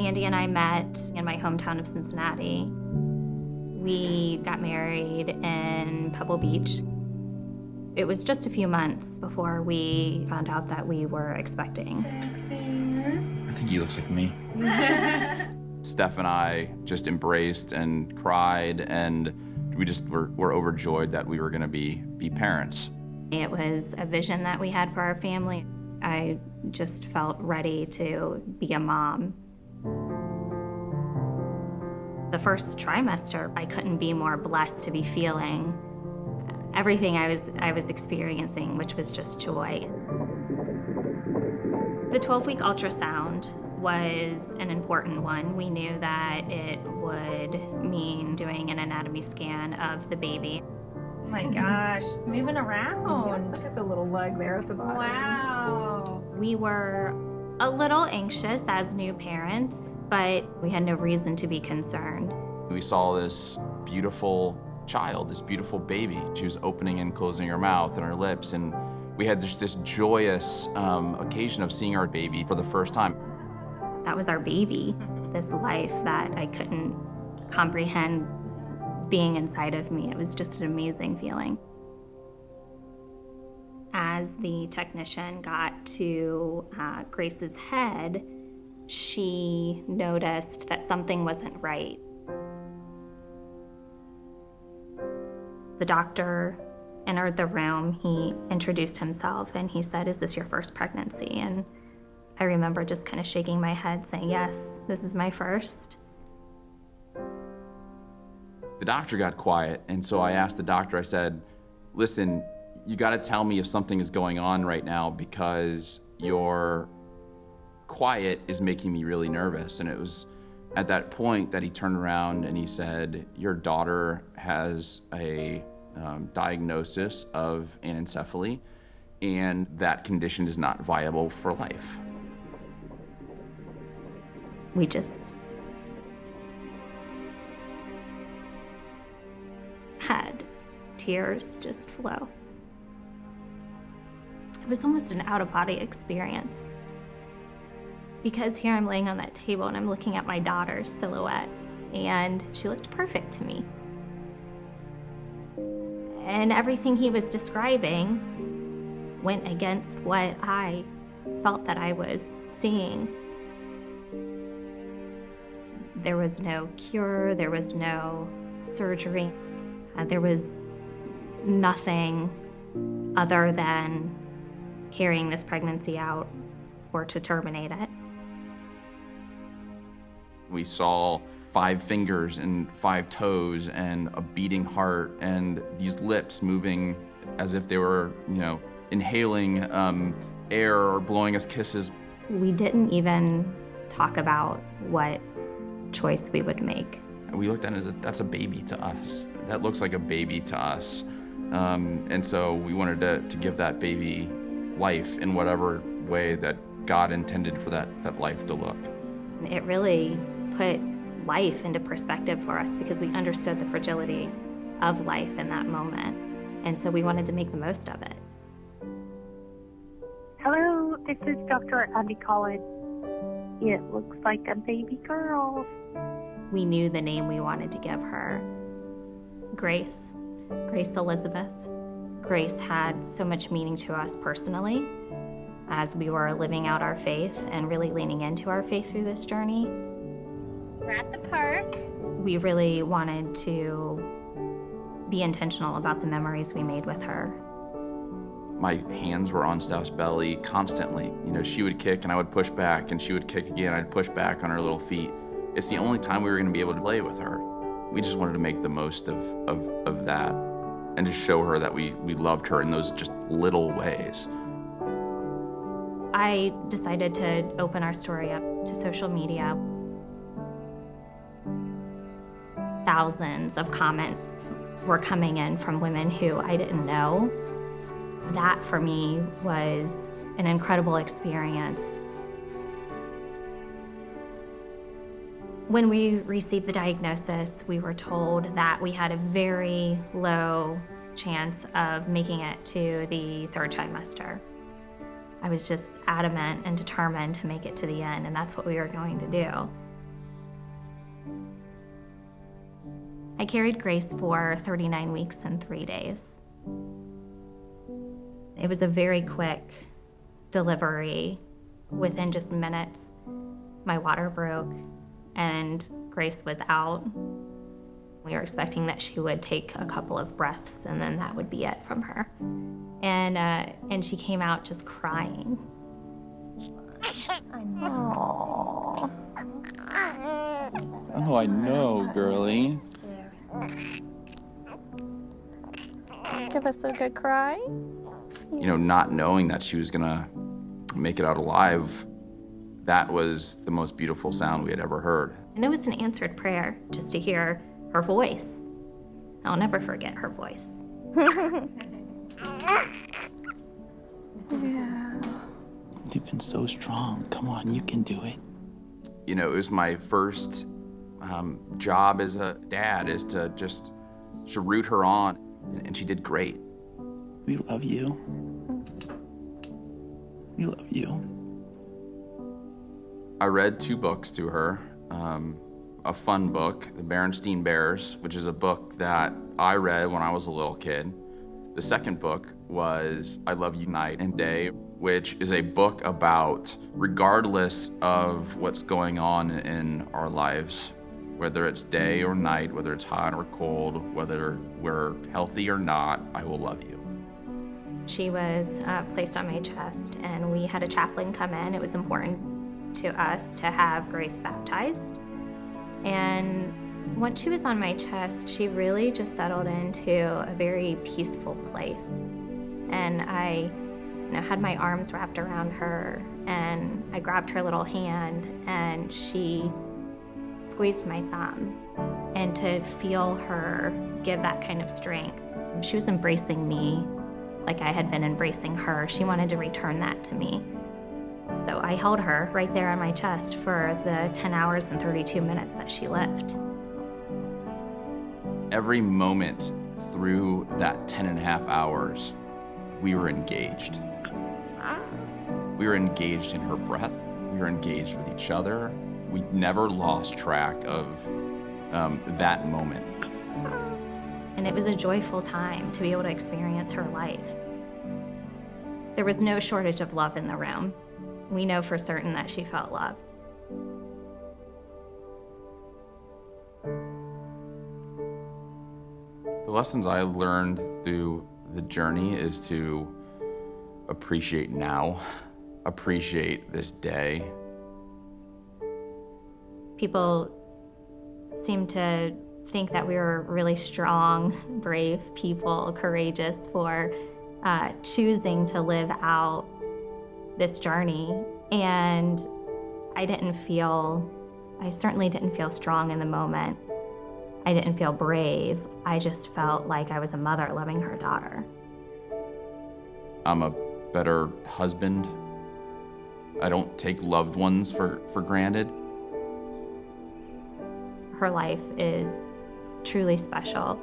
Andy and I met in my hometown of Cincinnati. We got married in Pebble Beach. It was just a few months before we found out that we were expecting. I think he looks like me. Steph and I just embraced and cried, and we just were overjoyed that we were gonna be parents. It was a vision that we had for our family. I just felt ready to be a mom. The first trimester, I couldn't be more blessed to be feeling everything I was experiencing, which was just joy. The 12-week ultrasound was an important one. We knew that it would mean doing an anatomy scan of the baby. Oh my gosh, moving around. Look at the little lug there at the bottom. Wow. We were a little anxious as new parents, but we had no reason to be concerned. We saw this beautiful child, this beautiful baby. She was opening and closing her mouth and her lips, and we had just this joyous occasion of seeing our baby for the first time. That was our baby, this life that I couldn't comprehend being inside of me. It was just an amazing feeling. As the technician got to Grace's head, she noticed that something wasn't right. The doctor entered the room. He introduced himself and he said, "Is this your first pregnancy?" And I remember just kind of shaking my head saying, "Yes, this is my first." The doctor got quiet, and so I asked the doctor, I said, "Listen, you gotta tell me if something is going on right now, because your quiet is making me really nervous." And it was at that point that he turned around and he said, "Your daughter has a diagnosis of anencephaly, and that condition is not viable for life." We just had tears just flow. It was almost an out-of-body experience, because here I'm laying on that table and I'm looking at my daughter's silhouette, and she looked perfect to me. And everything he was describing went against what I felt that I was seeing. There was no cure, there was no surgery, there was nothing other than carrying this pregnancy out or to terminate it. We saw 5 fingers and 5 toes and a beating heart and these lips moving as if they were, inhaling air or blowing us kisses. We didn't even talk about what choice we would make. We looked at it as that's a baby to us. That looks like a baby to us. And so we wanted to give that baby life in whatever way that God intended for that life to look. It really put life into perspective for us, because we understood the fragility of life in that moment. And so we wanted to make the most of it. Hello, this is Dr. Abby Collins. It looks like a baby girl. We knew the name we wanted to give her. Grace Elizabeth. Grace had so much meaning to us personally as we were living out our faith and really leaning into our faith through this journey. We're at the park. We really wanted to be intentional about the memories we made with her. My hands were on Steph's belly constantly. She would kick and I would push back, and she would kick again, I'd push back on her little feet. It's the only time we were gonna be able to play with her. We just wanted to make the most of that and just show her that we loved her in those just little ways. I decided to open our story up to social media. Thousands of comments were coming in from women who I didn't know. That for me was an incredible experience. When we received the diagnosis, we were told that we had a very low chance of making it to the 3rd trimester. I was just adamant and determined to make it to the end, and that's what we were going to do. I carried Grace for 39 weeks and 3 days. It was a very quick delivery. Within just minutes, my water broke and Grace was out. We were expecting that she would take a couple of breaths and then that would be it from her. And she came out just crying. Oh, I know, girlie. Give us a good cry. You know, not knowing that she was gonna make it out alive, that was the most beautiful sound we had ever heard. And it was an answered prayer just to hear her voice. I'll never forget her voice. You've been so strong. Come on, you can do it. You know, it was my first job as a dad, is to just to root her on, and she did great. We love you. We love you. I read 2 books to her. A fun book, The Berenstain Bears, which is a book that I read when I was a little kid. The second book was I Love You Night and Day, which is a book about, regardless of what's going on in our lives, whether it's day or night, whether it's hot or cold, whether we're healthy or not, I will love you. She was placed on my chest and we had a chaplain come in. It was important to us to have Grace baptized. And once she was on my chest, she really just settled into a very peaceful place. And I had my arms wrapped around her and I grabbed her little hand and she squeezed my thumb. And to feel her give that kind of strength, she was embracing me like I had been embracing her. She wanted to return that to me. So I held her right there on my chest for the 10 hours and 32 minutes that she lived. Every moment through that 10 and a half hours, we were engaged. We were engaged in her breath. We were engaged with each other. We never lost track of that moment. And it was a joyful time to be able to experience her life. There was no shortage of love in the room. We know for certain that she felt loved. The lessons I learned through the journey is to appreciate now, appreciate this day. People seem to think that we were really strong, brave people, courageous for choosing to live out this journey. And I certainly didn't feel strong in the moment. I didn't feel brave. I just felt like I was a mother loving her daughter. I'm a better husband. I don't take loved ones for granted. Her life is truly special.